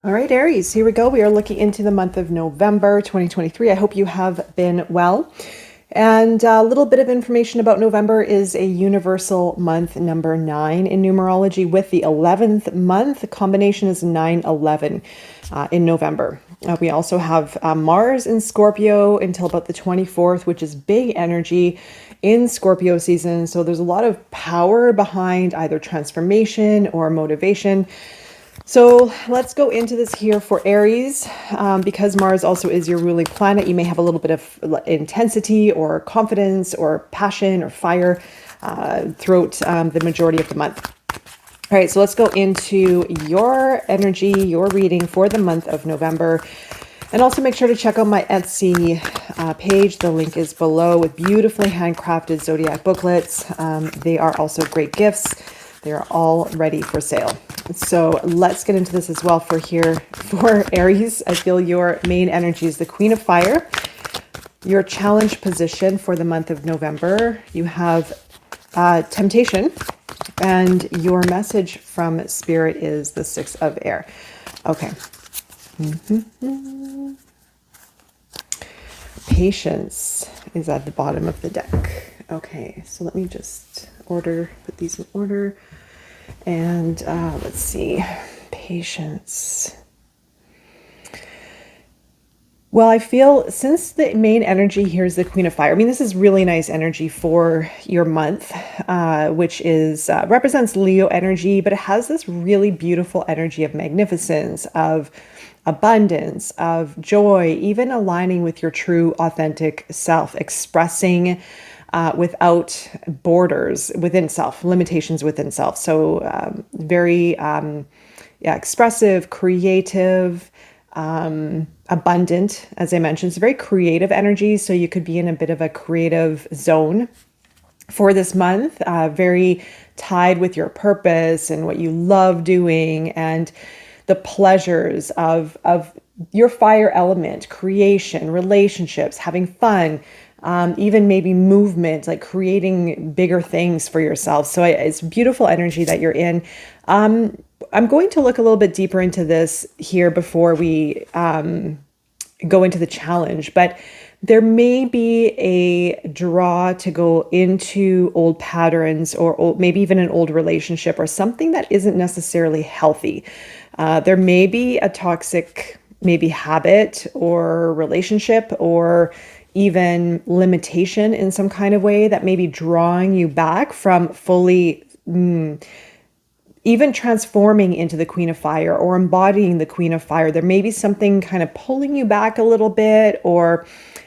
All right, Aries, here we go. We are looking into the month of November 2023. I hope you have been well. And a little bit of information about November is a universal month, number 9 in numerology, with the 11th month. The combination is 9/11 in November. We also have Mars in Scorpio until about the 24th, which is big energy in Scorpio season. So there's a lot of power behind either transformation or motivation. So let's go into this here for Aries. Because Mars also is your ruling planet, you may have a little bit of intensity or confidence or passion or fire throughout the majority of the month. All right, so let's go into your energy, your reading for the month of November. And also make sure to check out my Etsy page. The link is below with beautifully handcrafted Zodiac booklets. They are also great gifts. They're all ready for sale. So let's get into this as well for Aries. I feel your main energy is the Queen of Fire. Your challenge position for the month of November, you have temptation, and your message from Spirit is the Six of Air. Okay. Patience is at the bottom of the deck. Okay, so let me just put these in order. And let's see, patience. Well, I feel since the main energy here is the Queen of Fire, I mean, this is really nice energy for your month, which is represents Leo energy, but it has this really beautiful energy of magnificence, of abundance, of joy, even aligning with your true, authentic self, expressing without borders within self, limitations within self. So very expressive, creative, abundant, as I mentioned. It's a very creative energy. So you could be in a bit of a creative zone for this month, very tied with your purpose and what you love doing and the pleasures of your fire element, creation, relationships, having fun, even maybe movement, like creating bigger things for yourself. So it's beautiful energy that you're in. I'm going to look a little bit deeper into this here before we go into the challenge, but there may be a draw to go into old patterns or maybe even an old relationship or something that isn't necessarily healthy. There may be a toxic, maybe habit or relationship or even limitation in some kind of way that may be drawing you back from fully even transforming into the Queen of Fire or embodying the Queen of Fire. There may be something kind of pulling you back a little bit, or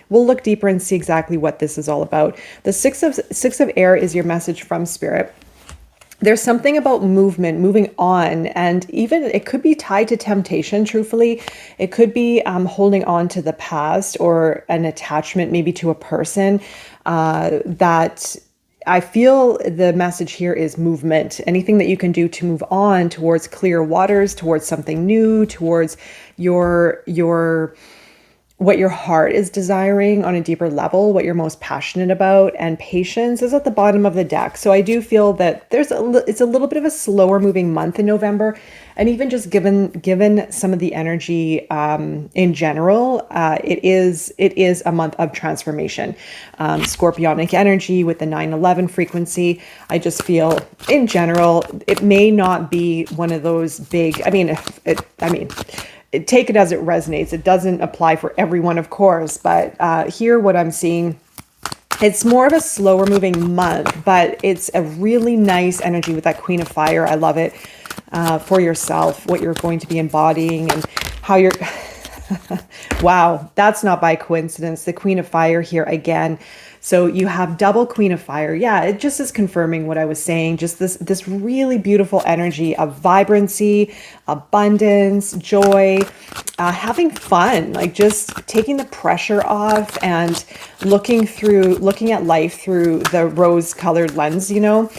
we'll look deeper and see exactly what this is all about. The Six of Air is your message from Spirit. There's something about movement, moving on, and even it could be tied to temptation, truthfully. It could be holding on to the past or an attachment maybe to a person that I feel the message here is movement. Anything that you can do to move on towards clear waters, towards something new, towards your what your heart is desiring on a deeper level, what you're most passionate about. And patience is at the bottom of the deck. So I do feel that it's a little bit of a slower moving month in November. And even just given some of the energy in general, it is a month of transformation. Scorpionic energy with the 9/11 frequency. I just feel in general, it may not be one of those big, take it as it resonates. It doesn't apply for everyone, of course, but here what I'm seeing, it's more of a slower moving month, but it's a really nice energy with that Queen of Fire. I love it for yourself, what you're going to be embodying and how you're... Wow, that's not by coincidence. The Queen of Fire here again. So you have double Queen of Fire. Yeah, it just is confirming what I was saying. Just this really beautiful energy of vibrancy, abundance, joy, having fun, like just taking the pressure off and looking at life through the rose-colored lens, you know?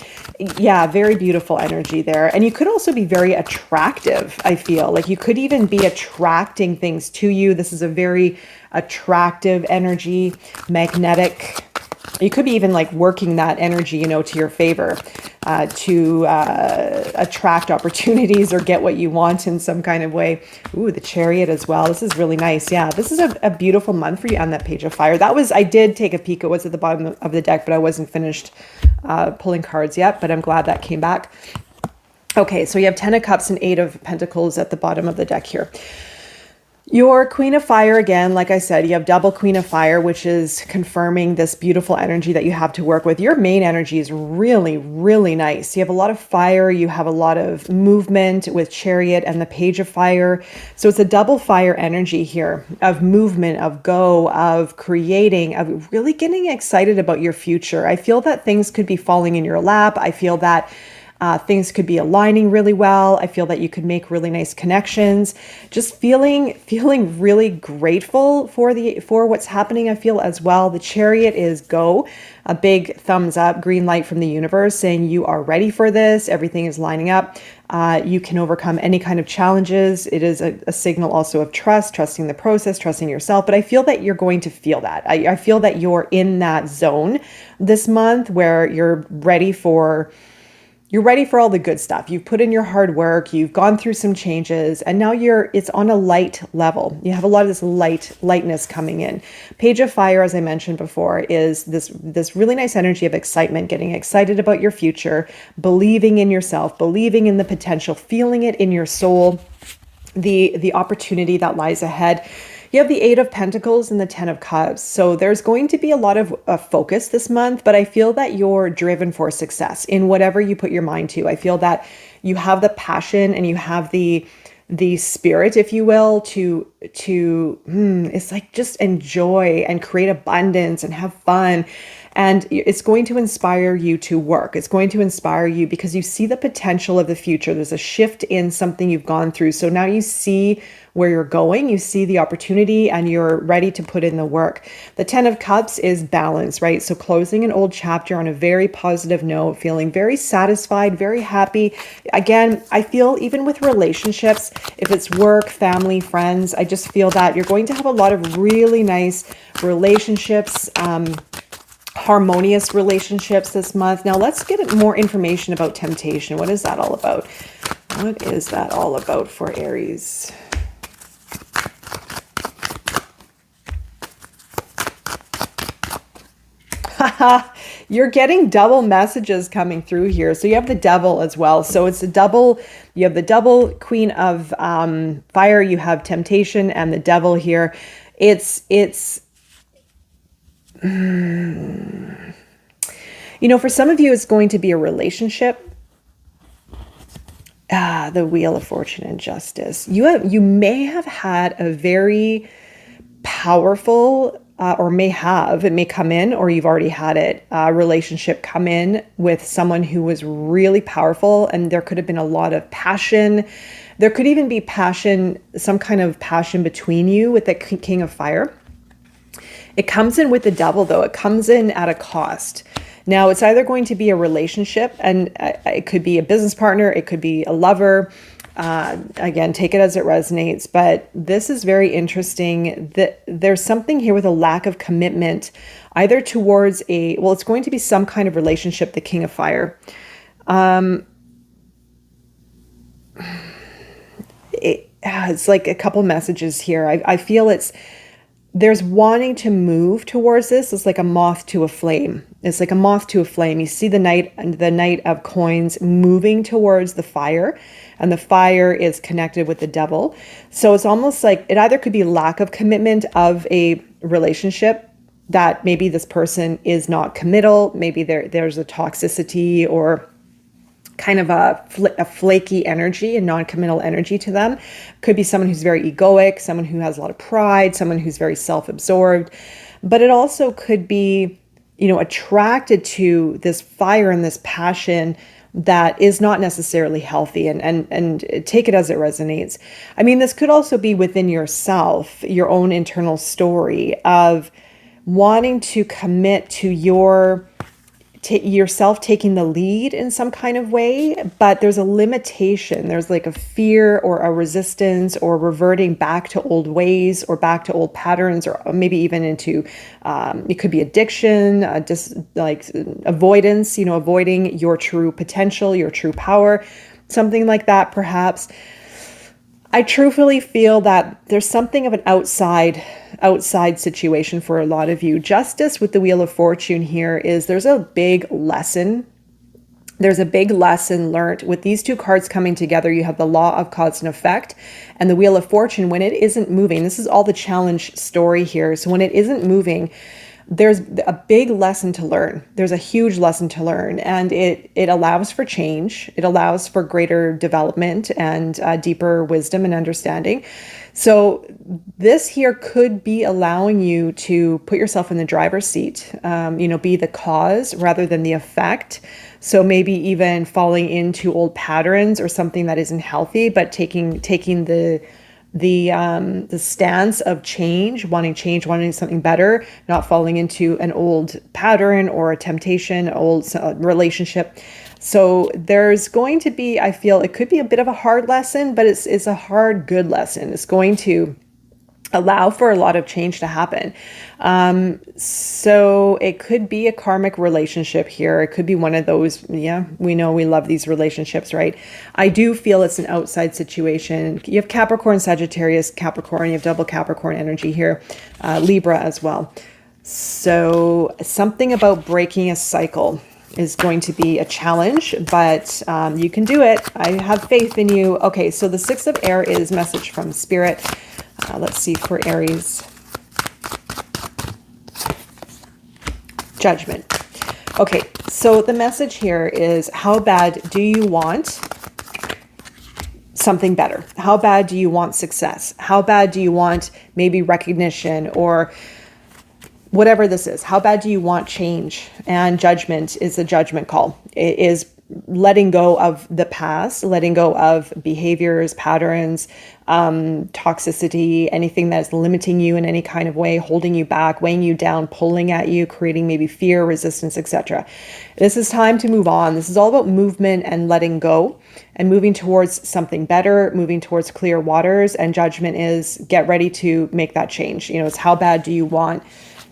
Yeah, very beautiful energy there. And you could also be very attractive, I feel. Like you could even be attracting things to you. This is a very attractive energy, magnetic. You could be even like working that energy, you know, to your favor. attract opportunities or get what you want in some kind of way. Ooh, the Chariot as well. This is really nice. Yeah, this is a beautiful month for you on that Page of Fire. I did take a peek. It was at the bottom of the deck, but I wasn't finished pulling cards yet, but I'm glad that came back. Okay, so you have 10 of Cups and 8 of Pentacles at the bottom of the deck here. Your Queen of Fire, again, like I said, you have double Queen of Fire, which is confirming this beautiful energy that you have to work with. Your main energy is really, really nice. You have a lot of fire. You have a lot of movement with Chariot and the Page of Fire. So it's a double fire energy here of movement, of go, of creating, of really getting excited about your future. I feel that things could be falling in your lap. I feel that things could be aligning really well. I feel that you could make really nice connections. Just feeling really grateful for what's happening. I feel as well. The Chariot is go, a big thumbs up, green light from the universe saying you are ready for this. Everything is lining up. You can overcome any kind of challenges. It is a signal also of trusting the process, trusting yourself. But I feel that you're going to feel that. I feel that you're in that zone this month where you're ready for all the good stuff. You've put in your hard work, you've gone through some changes, and now it's on a light level. You have a lot of this lightness coming in. Page of Fire, as I mentioned before, is this really nice energy of excitement, getting excited about your future, believing in yourself, believing in the potential, feeling it in your soul, the opportunity that lies ahead. You have the 8 of Pentacles and the 10 of Cups. So there's going to be a lot of focus this month, but I feel that you're driven for success in whatever you put your mind to. I feel that you have the passion and you have the spirit, if you will, it's like just enjoy and create abundance and have fun. And it's going to inspire you to work. It's going to inspire you because you see the potential of the future. There's a shift in something you've gone through. So now you see where you're going, you see the opportunity, and you're ready to put in the work. The 10 of Cups is balance, right? So closing an old chapter on a very positive note, feeling very satisfied, very happy. Again, I feel even with relationships, if it's work, family, friends, I just feel that you're going to have a lot of really nice relationships, harmonious relationships this month. Now let's get more information about temptation. What is that all about? What is that all about for Aries? You're getting double messages coming through here. So you have the Devil as well. So it's a double, you have the double Queen of Fire, you have temptation and the Devil here. It's for some of you, it's going to be a relationship. The Wheel of Fortune and Justice. You may have had a very powerful, it may come in, or you've already had it, relationship come in with someone who was really powerful, and there could have been a lot of passion. There could even be passion, some kind of passion between you with the King of Fire. It comes in with the Devil, though. It comes in at a cost. Now, it's either going to be a relationship, and it could be a business partner, it could be a lover. Again, take it as it resonates, but this is very interesting that there's something here with a lack of commitment, either towards it's going to be some kind of relationship, the King of Fire. It's like a couple messages here. I feel there's wanting to move towards this. It's like a moth to a flame. It's like a moth to a flame. You see the Knight of Coins moving towards the fire, and the fire is connected with the Devil. So it's almost like it either could be lack of commitment of a relationship, that maybe this person is not committal. Maybe there's a toxicity or kind of a flaky energy and non-committal energy to them. Could be someone who's very egoic, someone who has a lot of pride, someone who's very self-absorbed. But it also could be, attracted to this fire and this passion that is not necessarily healthy, and take it as it resonates. I mean, this could also be within yourself, your own internal story of wanting to commit to yourself taking the lead in some kind of way, but there's a limitation. There's like a fear or a resistance or reverting back to old ways or back to old patterns, or maybe even into it could be addiction, just like avoidance, avoiding your true potential, your true power, something like that, perhaps. I truthfully feel that there's something of an outside situation for a lot of you. Justice with the Wheel of Fortune here is there's a big lesson. There's a big lesson learned with these two cards coming together. You have the law of cause and effect and the Wheel of Fortune. When it isn't moving, this is all the challenge story here. So when it isn't moving, there's a big lesson to learn. There's a huge lesson to learn, and it allows for change. It allows for greater development and deeper wisdom and understanding. So this here could be allowing you to put yourself in the driver's seat, be the cause rather than the effect. So maybe even falling into old patterns or something that isn't healthy, but taking the stance of change, wanting something better, not falling into an old pattern or a temptation, old relationship. So there's going to be, I feel it could be a bit of a hard lesson, but it's a hard, good lesson. It's going to allow for a lot of change to happen. So it could be a karmic relationship here. It could be one of those, we know we love these relationships, right? I do feel it's an outside situation. You have Capricorn, Sagittarius, Capricorn, you have double Capricorn energy here, Libra as well. So something about breaking a cycle is going to be a challenge, but you can do it. I have faith in you. Okay, so the Six of Air is message from Spirit. Let's see for Aries. Judgment. Okay, so the message here is, how bad do you want something better? How bad do you want success? How bad do you want maybe recognition or whatever this is? How bad do you want change? And judgment is a judgment call. It is letting go of the past, letting go of behaviors, patterns, toxicity, anything that's limiting you in any kind of way, holding you back, weighing you down, pulling at you, creating maybe fear, resistance, etc. This is time to move on. This is all about movement and letting go and moving towards something better, moving towards clear waters. And judgment is get ready to make that change. It's how bad do you want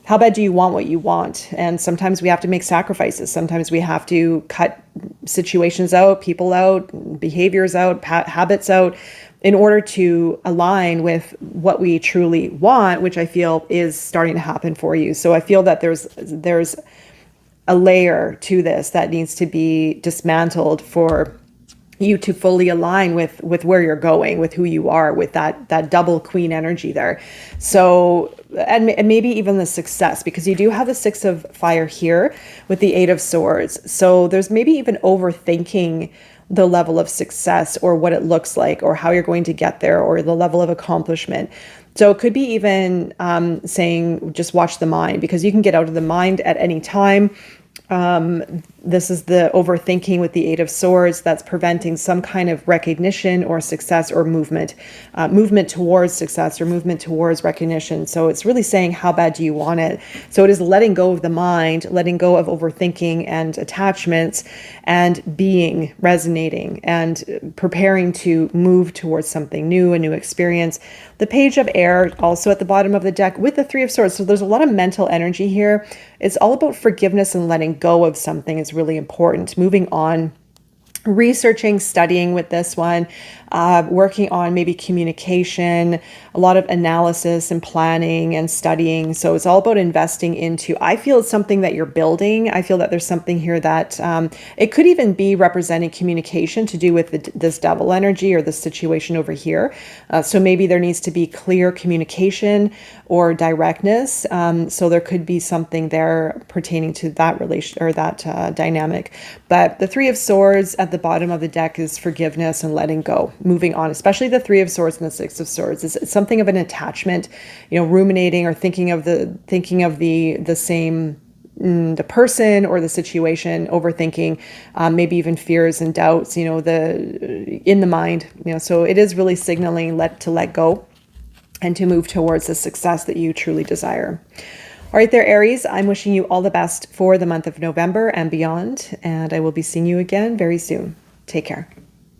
what you want? And sometimes we have to make sacrifices. Sometimes we have to cut situations out, people out, behaviors out, habits out, in order to align with what we truly want, which I feel is starting to happen for you. So I feel that there's a layer to this that needs to be dismantled for you to fully align with where you're going, with who you are, with that double queen energy there. So, and maybe even the success, because you do have the Six of Fire here with the Eight of Swords. So there's maybe even overthinking the level of success or what it looks like or how you're going to get there or the level of accomplishment. So it could be even saying, just watch the mind, because you can get out of the mind at any time. This is the overthinking with the Eight of Swords that's preventing some kind of recognition or success or movement towards success or movement towards recognition. So it's really saying, how bad do you want it? So it is letting go of the mind, letting go of overthinking and attachments, and being, resonating, and preparing to move towards something new, a new experience. The Page of Air also at the bottom of the deck with the Three of Swords. So there's a lot of mental energy here. It's all about forgiveness and letting go of something is really important. Moving on, researching, studying with this one, working on maybe communication, a lot of analysis and planning and studying. So it's all about investing into, I feel it's something that you're building. I feel that there's something here that it could even be representing communication to do with this Devil energy or this situation over here. So maybe there needs to be clear communication or directness. So there could be something there pertaining to that relation or that dynamic. But the Three of Swords at the bottom of the deck is forgiveness and letting go, moving on, especially the Three of Swords and the Six of Swords. It's something of an attachment, ruminating or thinking of the same, the person or the situation, overthinking, maybe even fears and doubts, in the mind, so it is really signaling to let go and to move towards the success that you truly desire. All right there, Aries, I'm wishing you all the best for the month of November and beyond, and I will be seeing you again very soon. Take care.